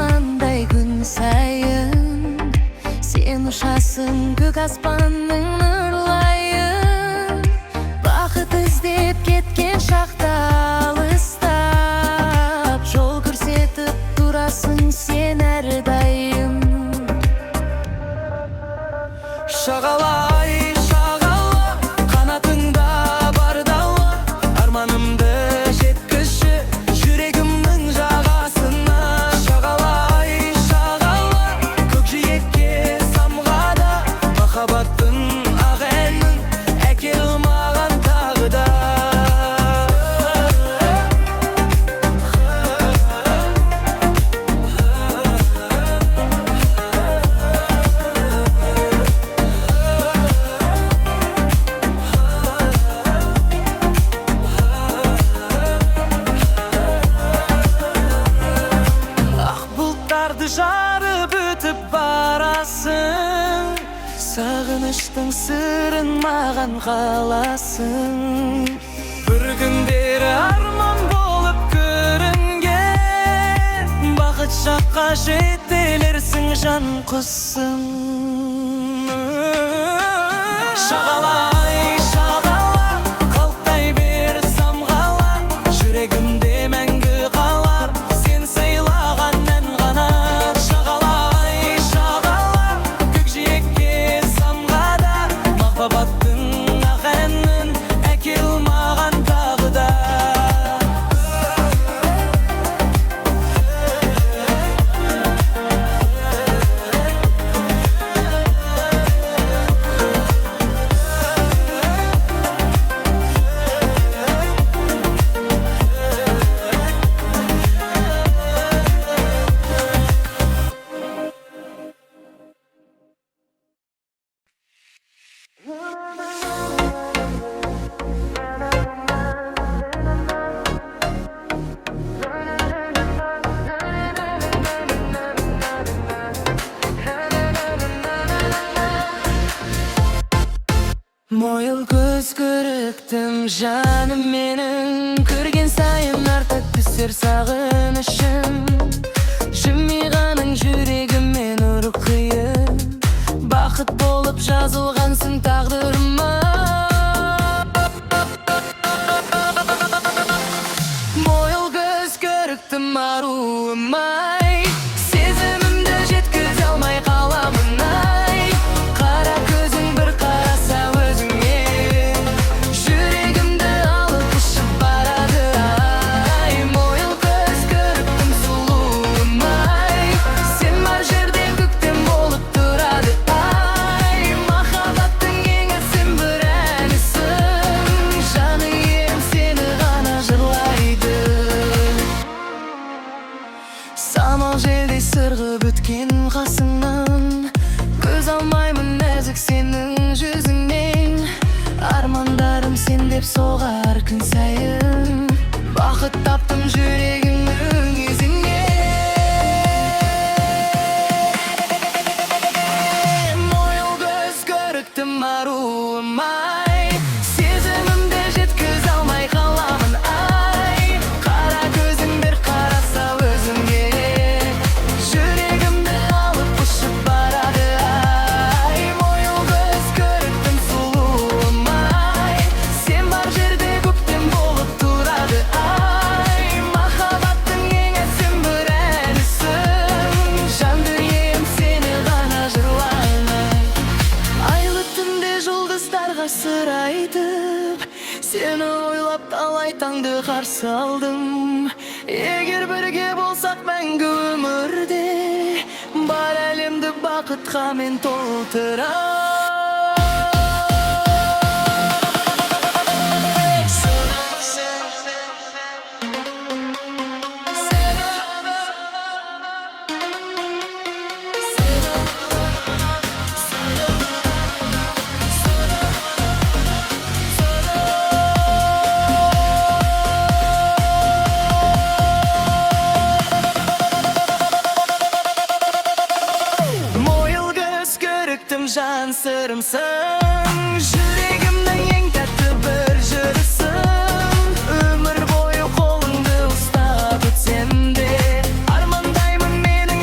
армандай күн сайын. Сен ұшасың көк аспанның нұрлайын. Бақыт іздеп кеткен шақта алыстап, жол көрсетіп тұрасың сен әрдайым. Шағалай, шағала, қанатыңда бар дала, арманымды жеткізші жүрегімнің жағасына. Шағалай, шағала, көкжиекке самғада, махаббаттың ақ әнін әкел маған тағы да. Жарып өтіп барасың, сағыныштың сырын маған қаласың. Бір күндері арман болып көрінген, бақыт жаққа жетелерсің жан құсым. Шағалай, шағала, қалықтай бер самғала, жүрегімде мәңгі қалар сен сыйлаған ән ғана. Махаббаттың ақ әнін әкел маған тағы да. Мойыл көз көріктім жаным менің, көрген сайын артып түсер сағынышым. Жымиғаның жүрегіме нұр құйып, бақыт болып жазылғансың тағдырыма. Мойыл көз көріктім аруым-ай, сезімімді жеткізе алмай қаламын ай. Қара көзің бір қараса өзіңе, жүрегімді алып ұшып барады ай. Мойыл көз көріктім сұлуым-ай, сен бар жерде көктем болып тұрады ай. Махаббаттың ең әсем бір әнісің, жаны ием сені ғана жырлайды. Самал желдей сырғып өткен қасыңнан, көз алмаймын нәзік сенің жүзіңнен. Армандарым сен деп соғар күн сайын, бақыт таптым жүрегімнің өзіңнен. Мойыл көз көріктім аруым-ай, сезімімді жеткізе алмай қаламын ай. Қара көзің бір қараса өзіңе, жүрегімді алып ұшып барады ай. Мойыл көз көріктім сұлуым-ай, сен бар жерде көктем болып тұрады ай. Махаббаттың ең әсем бір әнісің, жанды ием сені ғана жырлайды. Айлы түнде жұлдыздарға сыр айтып, сені ойлап талай таңды қарсы алдым. Егер бірге болсақ мәңгі өмірде, бар әлемді бақытқа мен толтырам. Жан сырымсың, жүрегімнің ең тәтті бір жырысың. Өмір бойы қолыңды ұстап өтсем де, армандаймын менің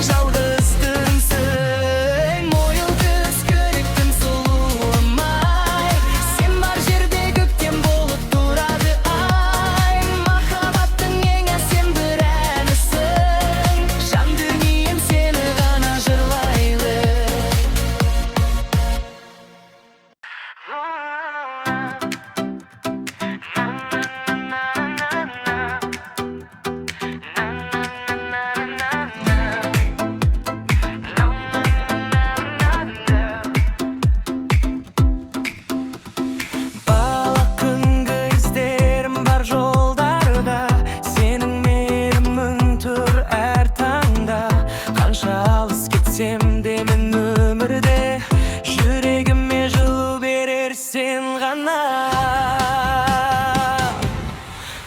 өтсем де мен өмірде, жүрегіме жылу берер сен ғана.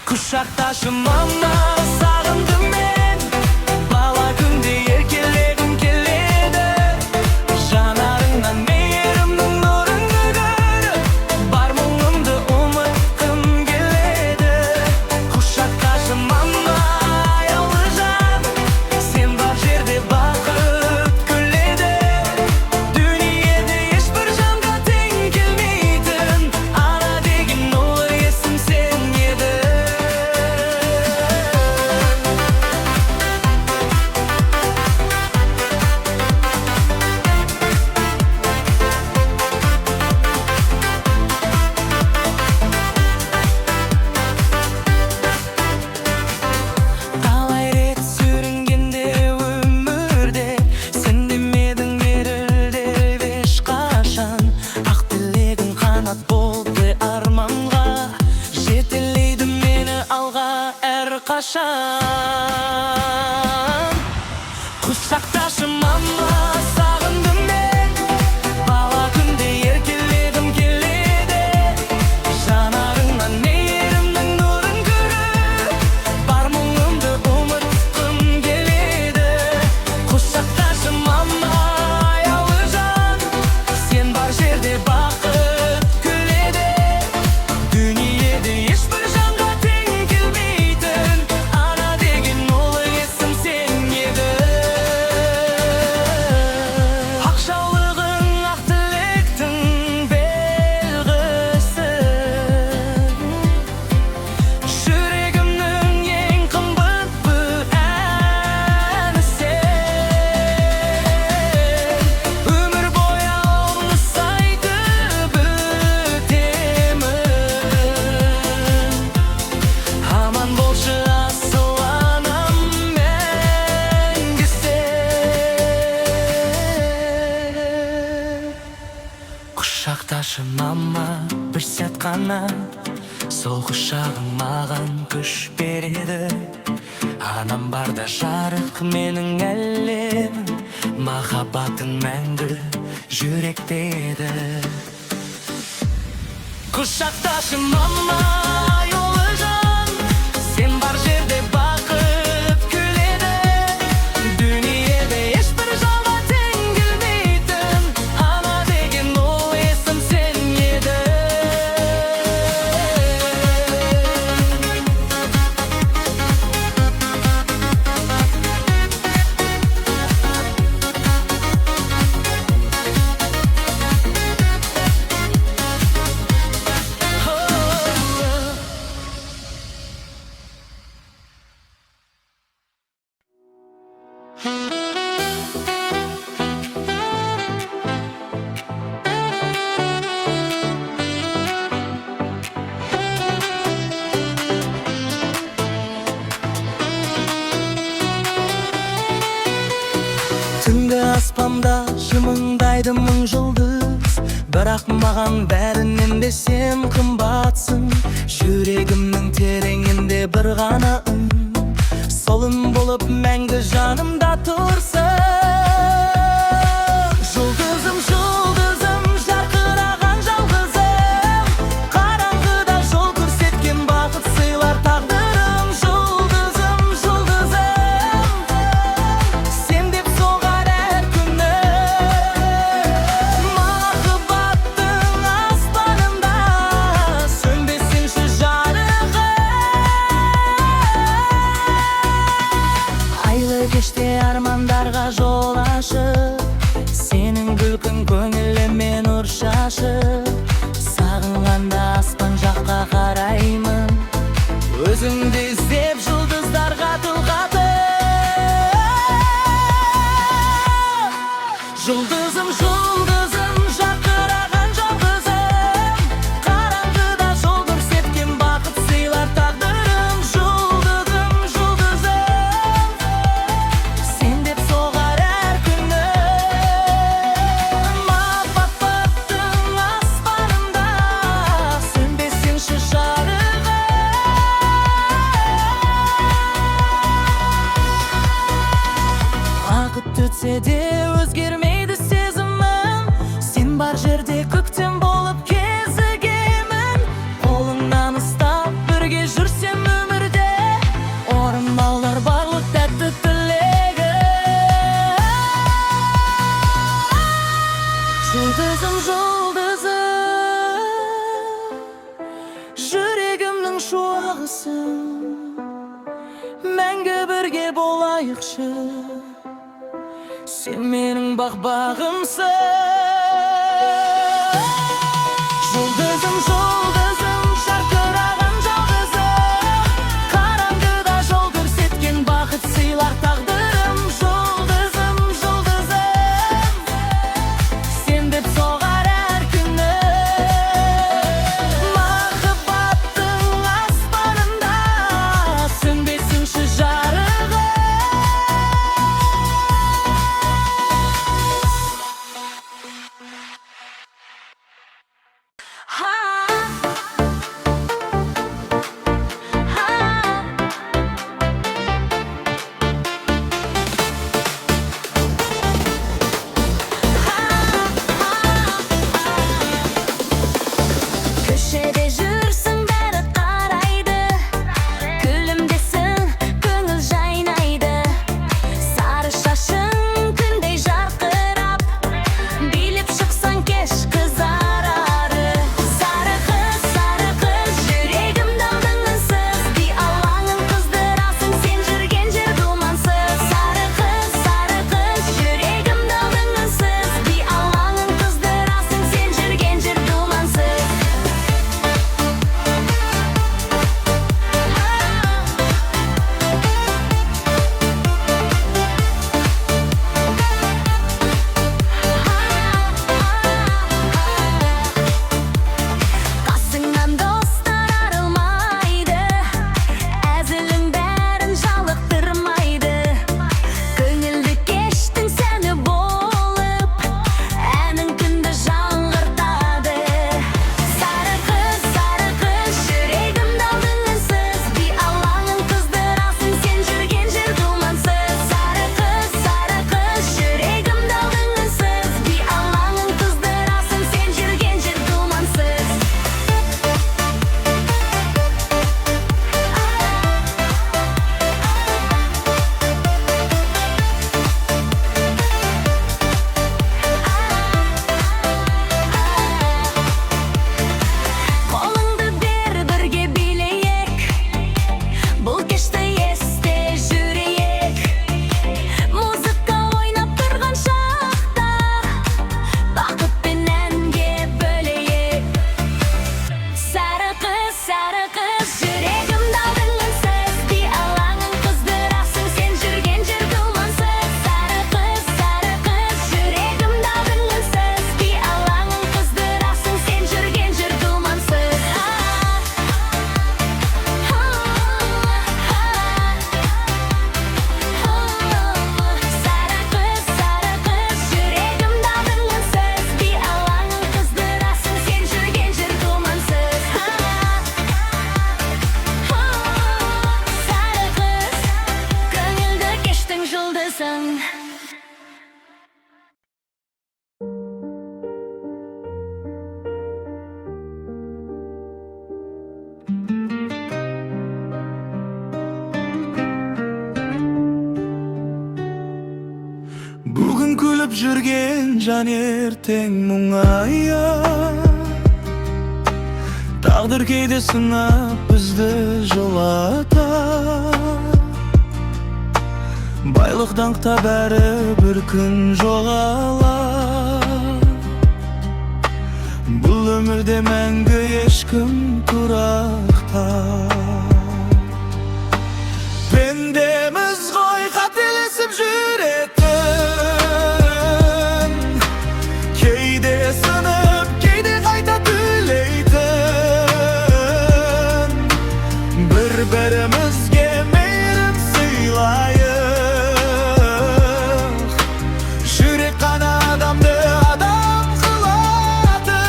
Құшақташы мама, сағындым мен, бала күнде еркелегім келеді. Жанарыңнан мейірімнің нұрын көріп, бар мұңымды ұмытқым келеді. Құшақташы мама, аяулы жан, сен бар жерде бақыт күледі. Дүниеде ешбір жанға тең келмейтін ана деген ұлы есім сен еді. Талай рет сүрінгенде өмірде, сен демедің берілдеп ешқашан. Ақ тілегің қанат болды арманға, жетелейді мені алға әрқашан. Құшақташы мама, сағындым мен, бала күнде еркелегім келеді. Жанарыңнан мейірімнің нұрын көріп, бар мұңымды ұмытқым келеді. Құшақташы мама, аяулы жан, сен бар жерде бақыт күледі. Дүниеде ешбір жанға тең келмейтін ана деген ұлы есім сен еді. Ақ жаулығың, ақ тілектің белгісі, жүрегімнің ең қымбат әні сен. Өмір бойы алғыс айтып өтемін, аман болшы асыл анам мәңгі сен. Құшақташы мама, бір сәт қана, сол құшағың маған күш береді. Анам барда жарық менің әлемім, махаббатың мәңгі жүректе еді. Құшақташы мама, аяулы жан, сен бар жерде бақыт күледі. Дүниеде ешбір жанға тең келмейтін ана деген ұлы есім сен еді. Түнгі аспанда жымыңдайды мың жұлдыз, бірақ маған бәрінен де сен қымбатсың. Жүрегімнің тереңінде бір ғана үн, сол үн болып мәңгі жанымда тұрсың. Жұлдызым, жұлдызым, жарқыраған жалғызым, қараңғыда жол көрсеткен бақыт сыйлар тағдырым. Жұлдызым, жұлдызым, сен деп соғар әр күнім. Махаббаттың аспанында сөнбесінші жарығы. Айлы кеште армандарға жол ашып, сенің күлкің көңіліме нұр шашып. Сағынғанда аспан жаққа қараймын, өзіңді іздеп жұлдыздарға тұлғатып. Жұлдызым, жұлдызым, жарқыраған жалғызым, қараңғыда жол көрсеткен бақыт сыйлар тағдырым. Жұлдызым, жұлдызым, сен деп соғар әр күнім. Махаббаттың аспанында сөнбесінші жарығы. Уақыт өтсе де өзгермейді сезімім. Сен бар жерде көктем болып кезігемін. Қолыңнан ұстап бірге жүрсем өмірде, орындалар барлық тәтті тілегі. Жұлдызым, жұлдызым, жүрегімнің шуағысың, мәңгі бірге болайықшы. Сен менің бақ-бағымсың. Жұлдызым, жұлдызым, жарқыраған жалғызым, қараңғыда жол көрсеткен бақыт сыйлар тағдырым. Жұлдызым, жұлдызым, сен деп соғар әр күні. Махаббаттың аспанында сөнбесінші жарығы. Köşede жүрсің, бәрі қарайды, күлімдесің, көңіл жайнайды. Сары шашың күндей жарқырап, билеп шықсаң кеш қызарары. Сары қыз, жүрегімді алдың үнсіз, би алаңын қыздырасың, сен жүрген жер думансыз. Сары қыз, жүрегімді алдың үнсіз, би алаңын қыздырасың, сен жүрген жер думансыз. Қасыңнан достар арылмайды, әзілің бәрін жалықтырмайды. Көңілді кештің сәні болып, әнің күнді жаңғыртады. Сары қыз, жүрегімді алдың үнсіз, би алаңын қыздырасың, сен жүрген жер думансыз. Сары қыз, жүрегімді алдың үнсіз, би алаңын қыздырасың, сен жүрген жер думансыз. Қолыңды бер, бірге билейік, бұл кешті есте жүрейік. Музыка ойнап тұрған шақта, бақыт пен әнге бөлейік. Сары қыз, жүрегімді алдың үнсіз, би алаңын қыздырасың, сен жүрген жер думансыз. Сары қыз, жүрегімді алдың үнсіз, би алаңын қыздырасың, сен жүрген жер думансыз. Сары қыз, жүрегімді алдың үнсіз, би алаңын қыздырасың, сен жүрген жер думансыз. Сары қыз, көңілді кештің жұлдызың. Бүгін күліп жүрген жан ертең мұңая, тағдыр кейде сынап бізді жылата. Байлық даңқта бәрі бір күн жоғала. Бұл өмірде мәңгі ешкім тұрақта. Пендеміз ғой қателесіп жүретін, кейде сынып, кейде қайта түлейтін. Бір-бірімізге мейірім сыйлайық, жүрек қана адамды адам қылады.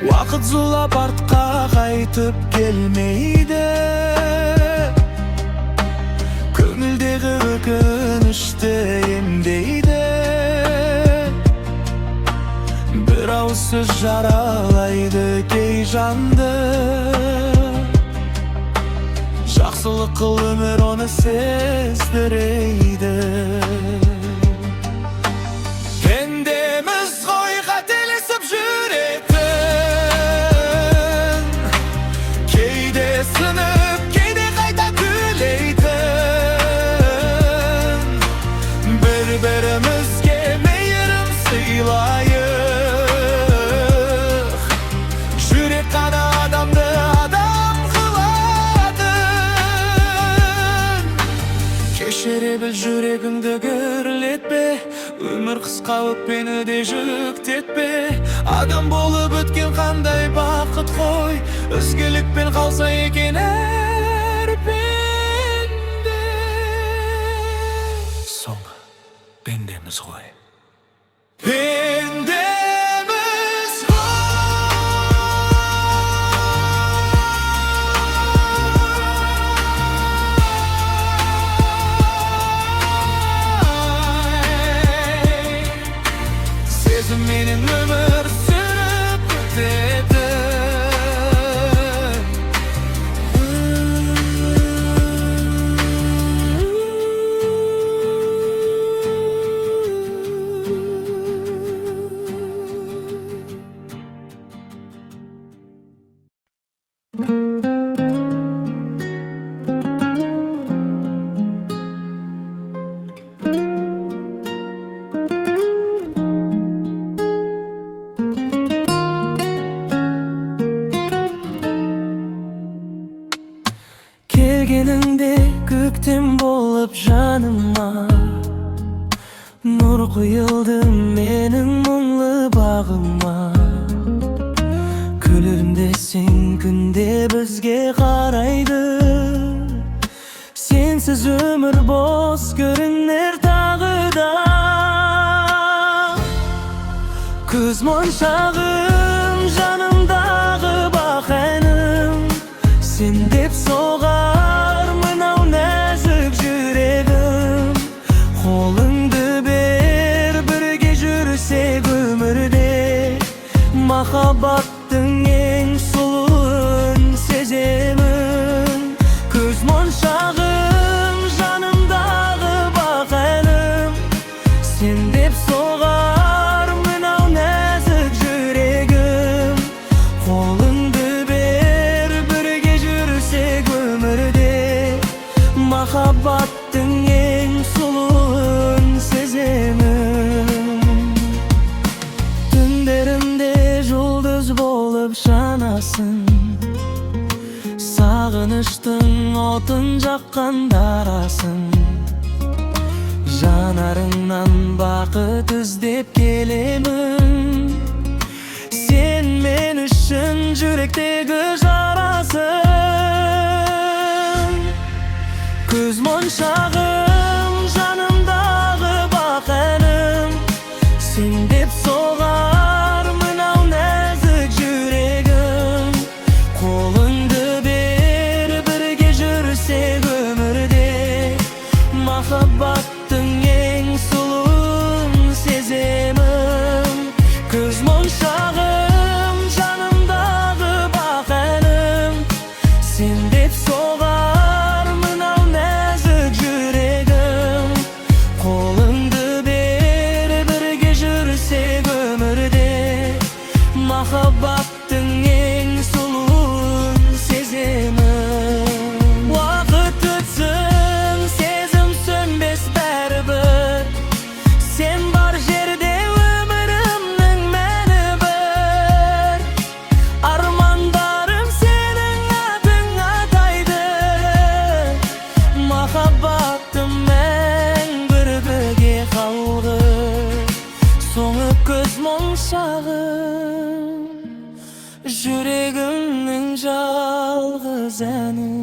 Уақыт зулап артқа қайтып келмейді, сөз жаралайды кей жанды. Жақсылық қыл, өмір оны сездірейді. Пендеміз ғой қателесіп жүретін, кейде сынып, кейде қайта күлейтін. Бір-бірімізге мейірім сыйлайық, жүрек қана адамды адам қылатын. Кешіре біл, жүрегіңді гүрлетпе, өмір қысқа, өкпені де жүктетпе. Адам болып өткен қандай бақыт қой, ізгілікпен қалса екен әр пенде. Соң пендеміз ғой. Пендеміз ғой. Сезімменен өмір сүріп өтеді. Келгеніңде көктем болып жаныма, нұр құйылды менің мұңлы бағыма. Күлімдесең күнде бізге қарайды, сенсіз өмір бос көрінер тағы да. Күз моншағым, жанымдағы бақ әнім, сен деп соғар мынау нәзік жүрегім. Қолыңды бер, бірге жүрсек өмірде, махаббаттың ең сұлуын сеземін. Күз моншағым, жанымдағы бақ әнім, сен деп соғар мынау нәзік жүрегім. Қолыңды бер, бірге жүрсек өмірде, махаббаттың ең сұлуын сеземін. Түндерімде жұлдыз болып жанасың, сағыныштың отын жаққан дарасың. Жанарыңнан бақыт іздеп келемін, сен мен үшін жүректегі жарасың. Күз моншағым, жанымдағы бақ әнім, сен деп соғар мынау нәзік жүрегім. Қолыңды бер, бірге жүрсек өмірде, махаббаттың ең сұлуын сеземін. Күз моншағым, жанымдағы бақ әнім, сен деп соғар мынау нәзік жүрегім. Қолыңды бер, бірге жүрсек өмірде, махаббаттың ең сұлуын сеземін. Уақыт өтсін, сезім сөнбес бәрібір, сен бар жерде өмірімнің мәні бір. Армандарым сенің атың атайды, махаббатым мәңгі бірге қалғыр. Соңы көз моншағым, жүрегімнің жалғыз әні.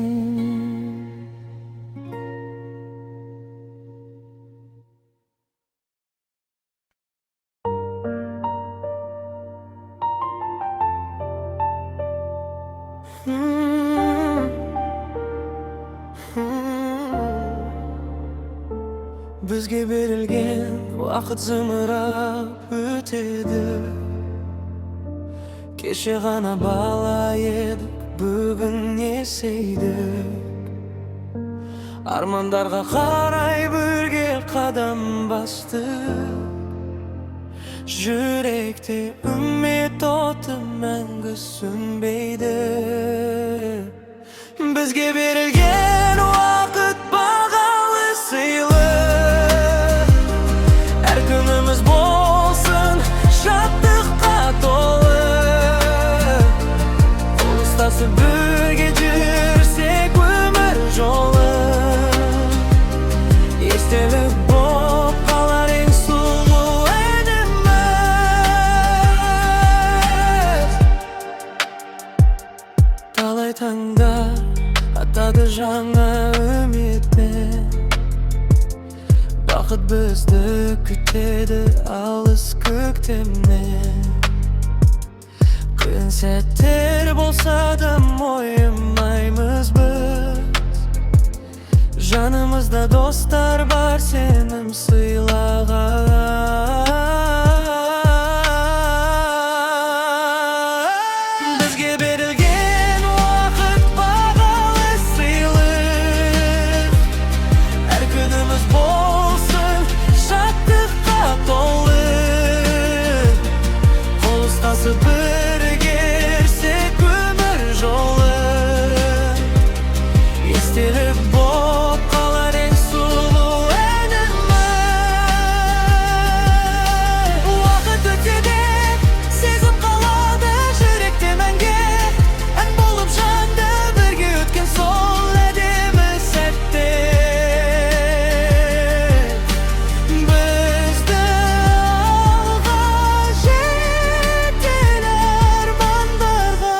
Бізге берілген уақыт зымырап өтеді. Kеше ғана бала едік, бүгін есейдік. Армандарға қарай бірге қадам басты. Жүректе үміт оты мәңгі сөнбейді. Бізге берілген уақыт бағалы сыйлы. Әр күніміз болсын шаттыққа толы. Қол ұстасып бірге жүрсек өмір жолы. Естелік боп қалар ең сұлу әніміз. Талай таңдар атады жаңа үмітпен. Бақыт бізді күтеді алыс көктемнен. Қиын сәттер болса да мойымаймыз біз. Жанымызда достар бар сенім сыйлаған. Бізге берілген уақыт бағалы сыйлық. Әр күніміз болсын шаттыққа толы. Қол ұстасып бірге жүрсек өмір жолы. Естелік боп қалар ең сұлу әніміз. Уақыт өтсе де сезім қалады жүректе мәңгі. Ән болып жанды бірге өткен сол әдемі сәтте. Бізді алға жеткен армандарға.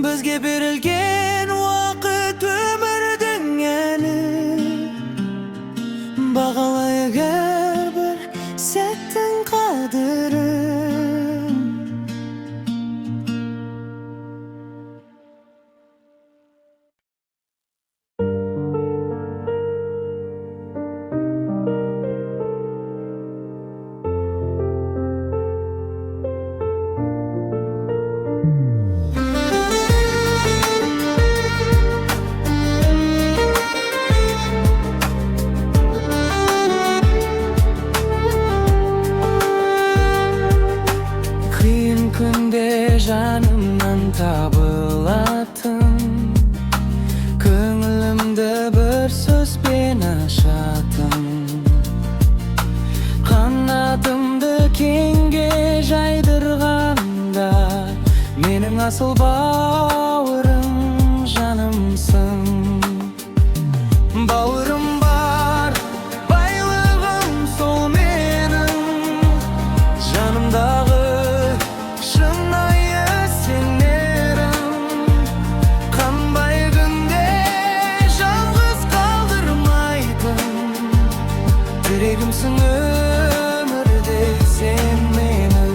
Бізге берілген уақыт өмірдің әні. Бағалайық әрбір сәттің қадірін. Қиын күнде жанымнан табылатын, көңілімді бір сөзбен ашатын. Қанатымды кеңге жайдырғанда, менің асыл бауырым жанымсың. Бауырым бар, байлығым сол менің. Жанымдағы шынайы сенерім. Қанбай күнде жалғыз қалдырмайтын. Жүрегімсің өмірде сен менің.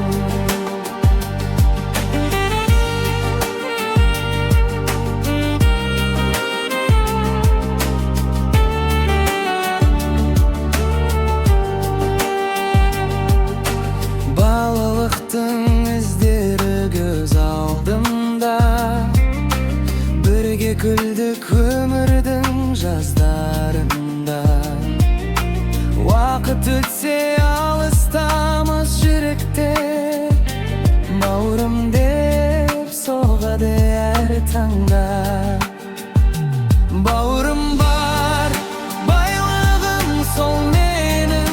Балалықтың іздері көз алдымда. Бірге күлдік өмірдің жаздарында. Уақыт өтсе алыстамыз жүректе. Бауырым деп соғады әр таңда. Бауырым бар, байлығым сол менің.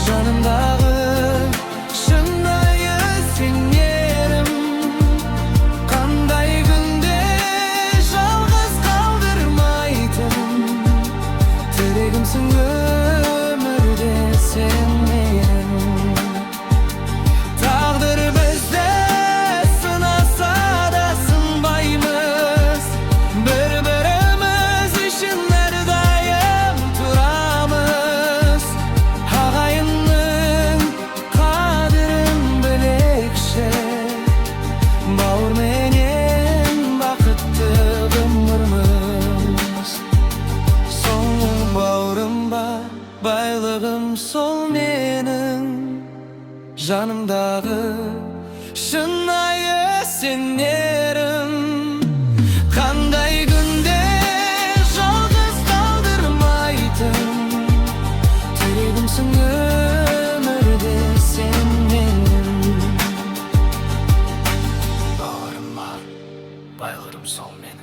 Жанымдағы шынайы сенерім. Қандай күнде жалғыз қалдырмайтын. Жүрегімсің өмірде сен менің. Тағдыр бізді сынаса да сынбаймыз. Байларым сол менің жанымдағы шынайы сенерім. Қандай күнде жалғыз қалдырмайтын терегімсің өмірде сен менің. Бауырыма, байларым сол менің.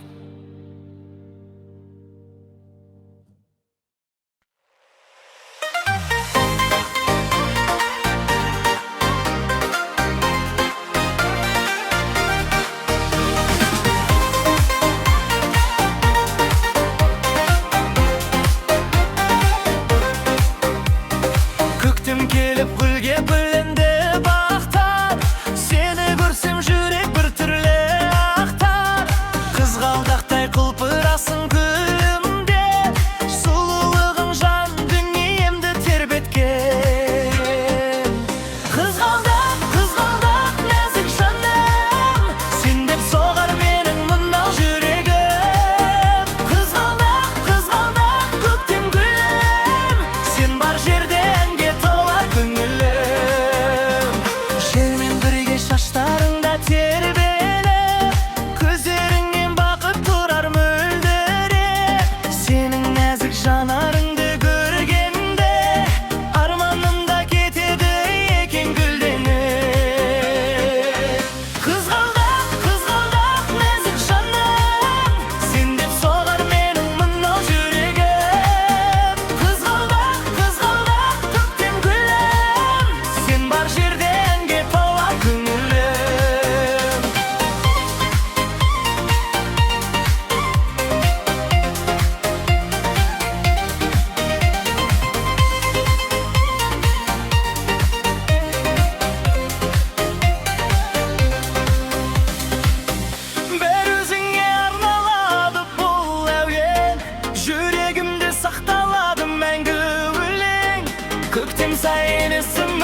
Көктем келіп гүлге бөленді бақтар, сені көрсем жүрек бір түрлі ақтар. Қызғалдақтай құлпырасың күлімде, сұлулығың жан дүниемді тербеткен. Қызғалдақ, қызғалдақ нәзік жаным, сен деп соғар менің мынау жүрегім. Қызғалдақ, қызғалдақ көктем гүлім, сен бар жерде әнге толар көңілім. Желмен бірге шаштарыңда тербеліп, көздеріңнен бақыт тұрар мөлдіреп. Сенің нәзік жанарыңды көргенде арманым да кетеді екен гүлденіп. Қызғалдақ, қызғалдақ нәзік жаным, сен деп соғар менің мынау жүрегім. Қызғалдақ, қызғалдақ көктем гүлім, сен бар жерде әнге толар көңілім. Бір өзіңе арналады бұл әуен, жүрегімде сақталады мәңгі өлең. Көктем сайын есім